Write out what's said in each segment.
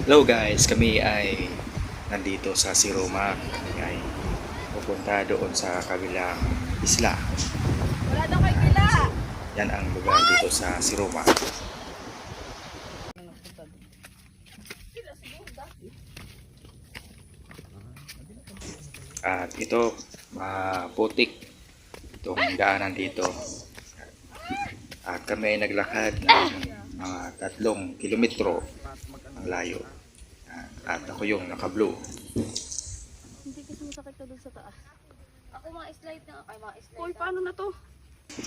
Hello guys, kami ay nandito sa Siroma. Kami ay pupunta doon sa kabilang isla. Wala daw kay Kila. Yan ang lugar dito sa Siroma. At ito, maputik itong daanan dito. At kami ay naglakad ng mga 3 kilometro ang layo. At ako yung naka-blue. Hindi kasi masakit na doon sa taas. Ako mga slide na. Ay mga slide. Hoy, paano na to?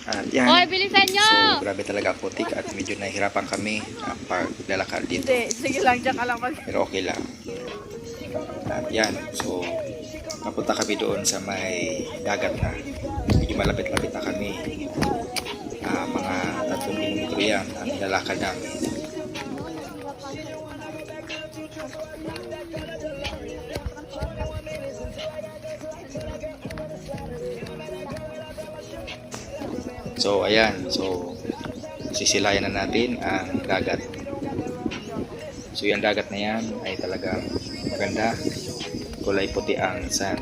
At yan. Hoy, bilisan nyo! So, grabe talaga ang putik at medyo nahihirapan kami paglalakad dito. Hindi, sige lang, dyan ka lang mag... Pero okay lang. At yan. So, napunta kami doon sa may dagat na. Medyo malapit-lapit na kami. Mga 3 kilometro yan ang nilalakad namin. So ayan, so sisilayan na natin ang dagat. So yung dagat na yan ay talagang maganda, kulay puti ang sand.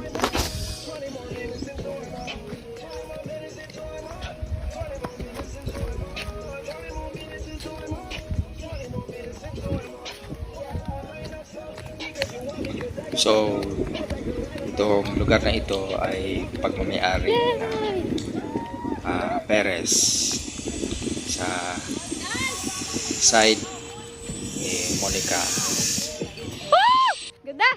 So itong lugar na ito ay pagmamayari ng Perez sa side ni Monica. Ganda!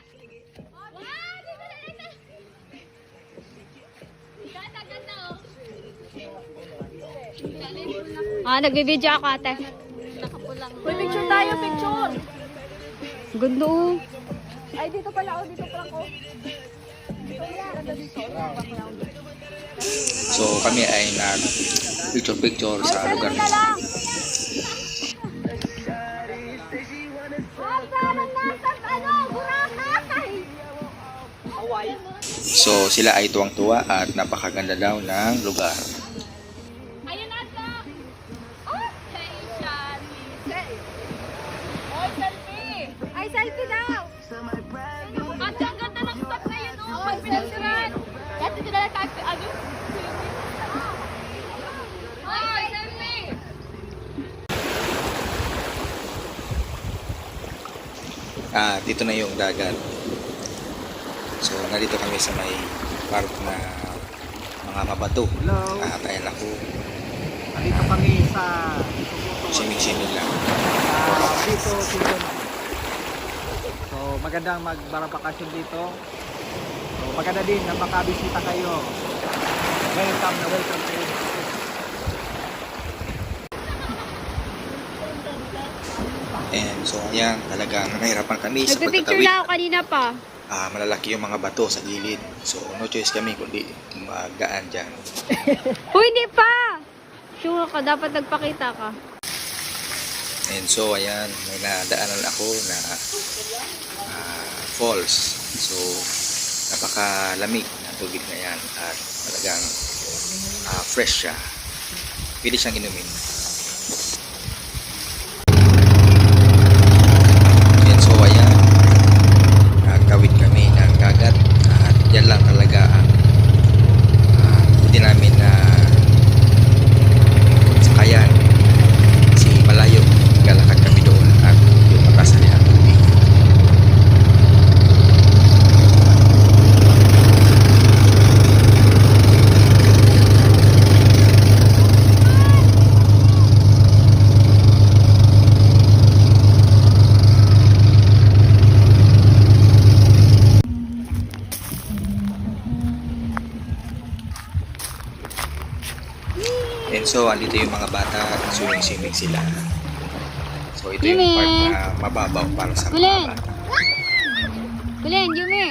Nagbibideo ako ate. Uy, picture tayo, picture! Ganda oh. Ay, dito pala, dito pala ko. So kami ay nag picture sa lugar na ito. So sila ay tuwang-tuwa at napakaganda daw ng lugar. Ayun ata! Oh! Oy, selfie! Ay, selfie daw! Ate, ang ganda ng spot na yun, oh! Pag pinagsiran! Dati din na tayo, ano? Oy, selfie! Dito na yung dagat. So nandito kami sa may park na mga mabato. Hello. At ayan ako, Nandito kami sa swimming lang. dito season. So magandang magbakasyon dito. So maganda din na makabisita kayo. Welcome kayo. And so ayan, talagang nahirapan kami sa Nagpipicture pagtatawid. na ako kanina pa. Malalaki yung mga bato sa gilid. So no choice kami kundi magaan dyan. Uy, hindi pa! Sure ka, dapat nagpakita ka. And so ayan, may nadaanan ako na falls. So napakalamig na tubig na yan at talagang fresh siya. Pwede siyang inumin. And so ayan, nagtawid kami ng dagat at yan lang talaga ang hindi namin na sakayan kasi malayo. Naglalakad kami doon at yung mataas na ang tubig. And so, andito yung mga bata at swimming sila. So, ito yung part na mababaw para sa mga bata. Kulen, Yumi!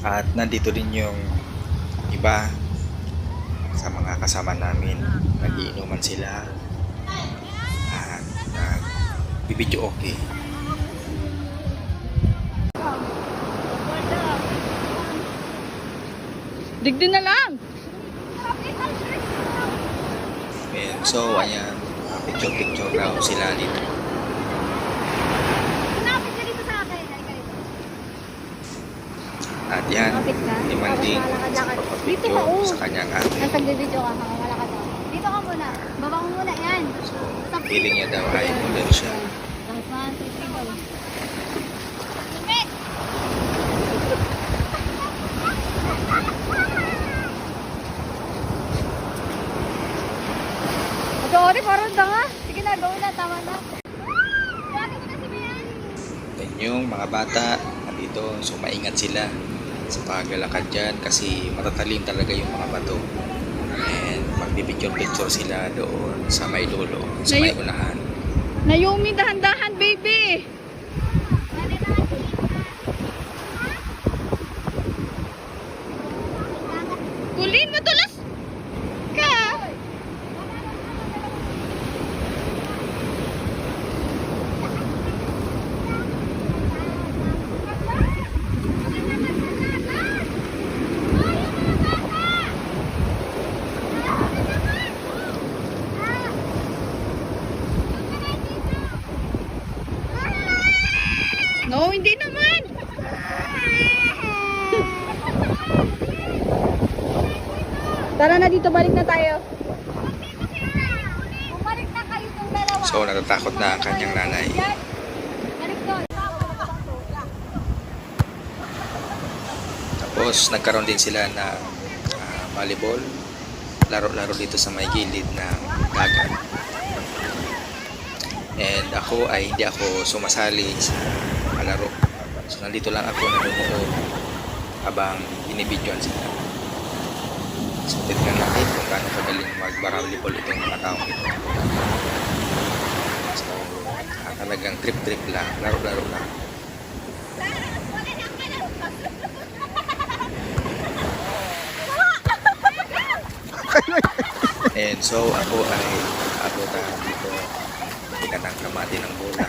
At nandito din yung iba sa mga kasama namin. Nagiinuman sila at bibidyo okay. Digdi na lang. And so, ayan, picture raw sila dito. Lapit ka dito sa akin. Ay, ganito. At yan, Lapit ka. demanding Tapos sa lalakad-lakad. Dito ka, pagpapicture oh. sa kanyang ate. Nang tagbibidyo ka, wala ka daw. Dito ka muna. Baba mo muna, yan. So, feeling niya daw ay model siya. Tapos 1, 2, 3, go. Sorry, parang tanga. Sige na, gawin na, tama na. Bakit mo na si Bian? Then yung mga bata, nandito, so maingat sila sa paglalakad dyan kasi matatalim talaga yung mga bato. And magbibidyo-picture sila doon sa may dulo, sa may unahan. Naomi, dahan-dahan, baby! Kulin, matulas ka! No, hindi naman! Tara na dito, balik na tayo. Bumalik na kayo ng dalawa. So natatakot na ang kanyang nanay. Balik doon. Tapos nagkaroon din sila ng volleyball, laro-laro dito sa may gilid ng dagat. And ako ay hindi ako sumasali sa laro. So nandito lang ako nanonood habang binibidyoan sila. So tignan natin kung gaano kagaling mag-volleyball itong mga taong ito. So talagang trip-trip lang, laro-laro lang. And so ako ay abutan dito ng kamati ng bola.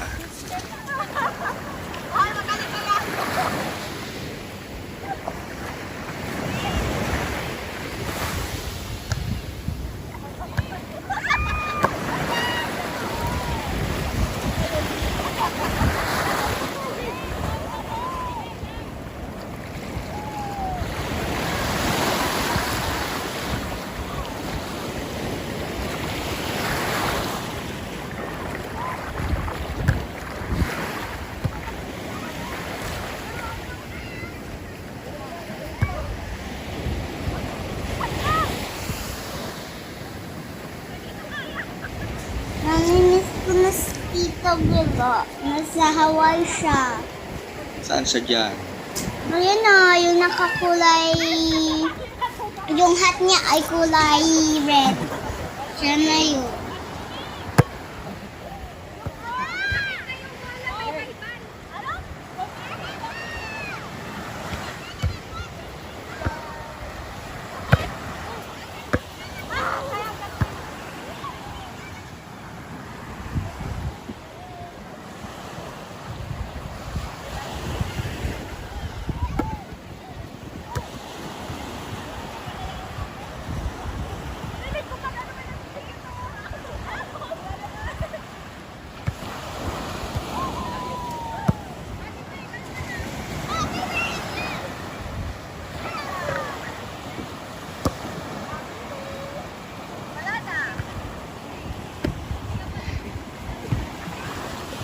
Namimiss ko na si Tito Bilo. Nasa Hawaii siya. Saan siya dyan? Ayun na, yung nakakulay... Yung hat niya ay kulay red. Siya na yun.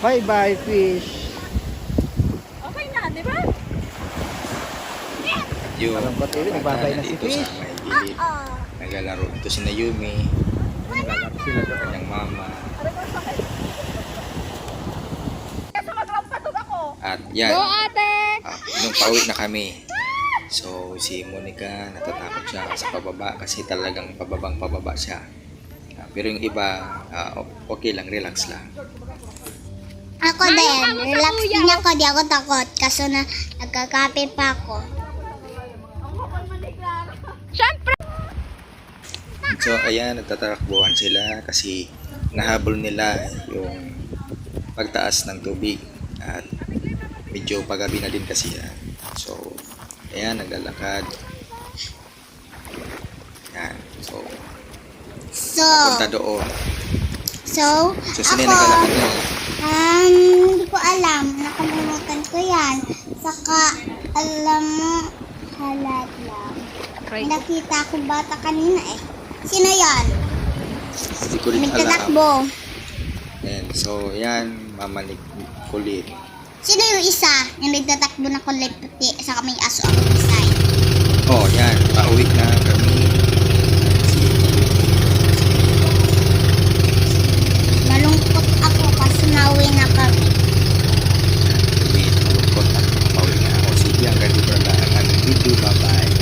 Bye-bye, fish. Okay na, di ba? Yung Parang pati rin, nagbabay na si dito sa Fish. may gilid. Naglalaro ito si Naomi, Naglalaro sila doon. kanyang mama. Kasi maglampatog ako. At yan, Go, ate! nung pauwi na kami. So si Monica natatakot siya sa pababa kasi talagang pababa siya. Pero yung iba, okay lang, relax lang. Ako din. Relax din ako. Di ako takot. Kaso na nagkakape pa ako. Siyempre! So, ayan, nagtatakbuhan sila kasi nahabol nila yung pagtaas ng tubig at medyo pagabi na din kasi yan. So, ayan, naglalakad. Ayan, so, So, punta doon. so, So, sino yung ako, naglalakad mo? hindi ko alam. Nakalimutan ko yan. Saka, alam mo, halat lang. May nakita ko bata kanina eh. Sino yan? Hindi ko rin alam. Nagtatakbo. Ayan, so, ayan, mamanig kulit. Sino yung isa? Yung nagtatakbo na kulay puti sa may aso ang side. Oh, yan, pauwi na kami. Malungkot ako kasi nauwi na kami. Wait, malungkot na pauwi na ako. Sige, hanggang dito na lang ang video. Bye-bye.